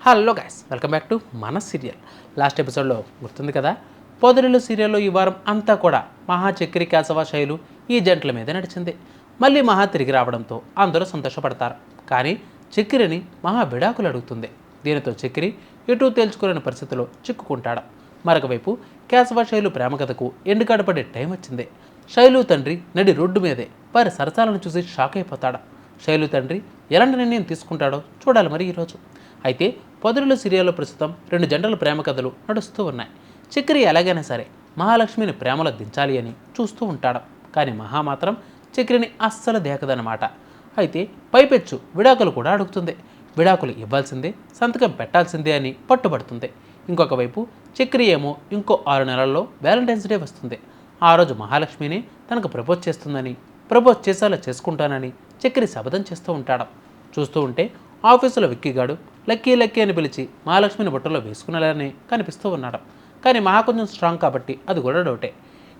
Hello guys, welcome back to మన serial. Last ఎపిసోడ్లో గుర్తుంది కదా, పొదరిల్లు సీరియల్లో ఈ వారం అంతా కూడా మహా చక్రి కేశవ శైలు ఈ జంటల మీద నడిచింది. మళ్ళీ మహా తిరిగి రావడంతో అందరూ సంతోషపడతారు. కానీ చక్రిని మహా విడాకులు అడుగుతుంది. దీనితో చక్రి ఎటూ తేల్చుకోలేని పరిస్థితిలో చిక్కుకుంటాడు. మరొక వైపు కేశవ శైలు ప్రేమ కథకు ఎండుకాడ పడే టైం వచ్చింది. శైలు తండ్రి నడి రోడ్డు మీదే వారి సరసాలను చూసి షాక్ అయిపోతాడు. శైలు తండ్రి ఎలాంటి నిర్ణయం తీసుకుంటాడో చూడాలి మరి ఈరోజు. అయితే పొదరిల్లు సీరియల్లో ప్రస్తుతం 2 జంటల ప్రేమ కథలు నడుస్తూ ఉన్నాయి. చక్రి ఎలాగైనా సరే మహాలక్ష్మిని ప్రేమలో దించాలి అని చూస్తూ ఉంటాడు. కానీ మహా మాత్రం చక్రిని అస్సలు దేకదన్నమాట. అయితే పైపెచ్చు విడాకులు కూడా అడుగుతుంది. విడాకులు ఇవ్వాల్సిందే, సంతకం పెట్టాల్సిందే అని పట్టుబడుతుంది. ఇంకొక వైపు చక్రి ఏమో ఇంకో 6 నెలల్లో వ్యాలంటైన్స్ డే వస్తుంది. ఆ రోజు మహాలక్ష్మిని తనకు ప్రపోజ్ చేస్తుందని, ప్రపోజ్ చేసేలా చేసుకుంటానని చక్రి శపథం చేస్తూ ఉంటాడు. చూస్తూ ఉంటే ఆఫీసులో విక్కీగాడు లక్కీ లక్కీ అని పిలిచి మహాలక్ష్మిని బుట్టలో వేసుకునేలానే కనిపిస్తూ ఉన్నాడు. కానీ మహా కొంచెం స్ట్రాంగ్ కాబట్టి అది కూడా డౌటే.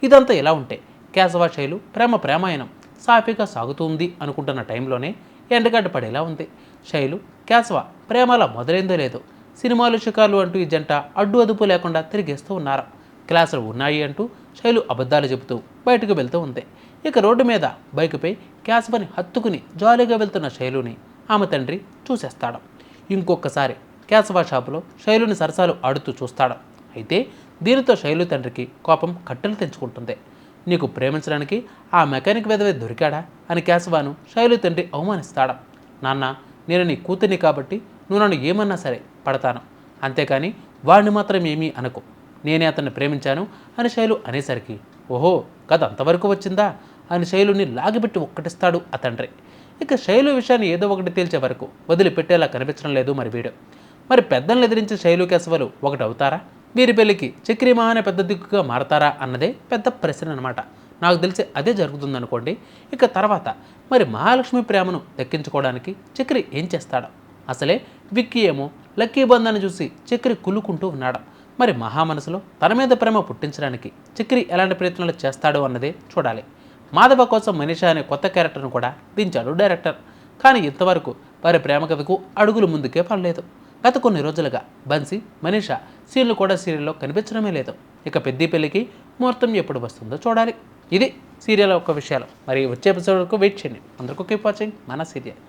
ఇదంతా ఎలా ఉంటే కేశవ శైలు ప్రేమాయణం సాఫీగా సాగుతుంది అనుకుంటున్న టైంలోనే ఎండగడ్డ పడేలా ఉంది. శైలు కేశవ ప్రేమలా మొదలైందో లేదో సినిమాలు షికార్లు అంటూ ఈ జంట అడ్డు అదుపు లేకుండా తిరిగేస్తూ ఉన్నారు. క్లాసులు ఉన్నాయి అంటూ శైలు అబద్ధాలు చెబుతూ బయటకు వెళ్తూ ఉంది. ఇక రోడ్డు మీద బైకుపై కేశవని హత్తుకుని జాలీగా వెళ్తున్న శైలుని ఆమె తండ్రి చూసేస్తాడు. ఇంకొకసారి కేశవ షాపులో శైలుని సరసాలు ఆడుతూ చూస్తాడు. అయితే దీనితో శైలు తండ్రికి కోపం కట్టెలు తెంచుకుంటుంది. నీకు ప్రేమించడానికి ఆ మెకానిక్ వెదవే దొరికాడా అని కేశవను శైలు తండ్రి అవమానిస్తాడు. నాన్న, నేను నీ కూతుర్ని కాబట్టి నువ్వు నన్ను ఏమన్నా సరే పడతాను, అంతేకాని వాడిని మాత్రం ఏమీ అనకు, నేనే అతన్ని ప్రేమించాను అని శైలు అనేసరికి ఓహో కథ అంతవరకు వచ్చిందా అని శైలుని లాగిపెట్టి ఒక్కటిస్తాడు ఆ తండ్రి. ఇక శైలు విషయాన్ని ఏదో ఒకటి తేల్చే వరకు వదిలిపెట్టేలా కనిపించడం లేదు మరి వీడు. మరి పెద్దలను ఎదిరించి శైలు కేశవలు ఒకటి అవుతారా? వీరి పెళ్లికి చక్రి మహానే పెద్ద దిక్కుగా మారతారా అన్నదే పెద్ద ప్రశ్న అనమాట. నాకు తెలిసి అదే జరుగుతుందనుకోండి. ఇక తర్వాత మరి మహాలక్ష్మి ప్రేమను దక్కించుకోవడానికి చక్రి ఏం చేస్తాడు? అసలే విక్కీ ఏమో లక్కీ బంధాన్ని చూసి చక్రి కుళ్ళుకుంటూ ఉన్నాడు. మరి మహా మనసులో తన మీద ప్రేమ పుట్టించడానికి చక్రి ఎలాంటి ప్రయత్నాలు చేస్తాడో అన్నదే చూడాలి. మాధవ కోసం మనీషా అనే కొత్త క్యారెక్టర్ను కూడా దించాడు డైరెక్టర్. కానీ ఇంతవరకు వారి ప్రేమ కథకు అడుగులు ముందుకే పడలేదు. గత కొన్ని రోజులుగా బన్సీ, మనీషా సీన్లు కూడా సీరియల్లో కనిపించడమే లేదు. ఇక పెద్ద పెళ్లికి ముహూర్తం ఎప్పుడు వస్తుందో చూడాలి. ఇది సీరియల్ యొక్క విషయాలు. మరి వచ్చే ఎపిసోడ్ వరకు వెయిట్ చేయండి. అందరికీ కీప్ వాచింగ్ మన సీరియల్.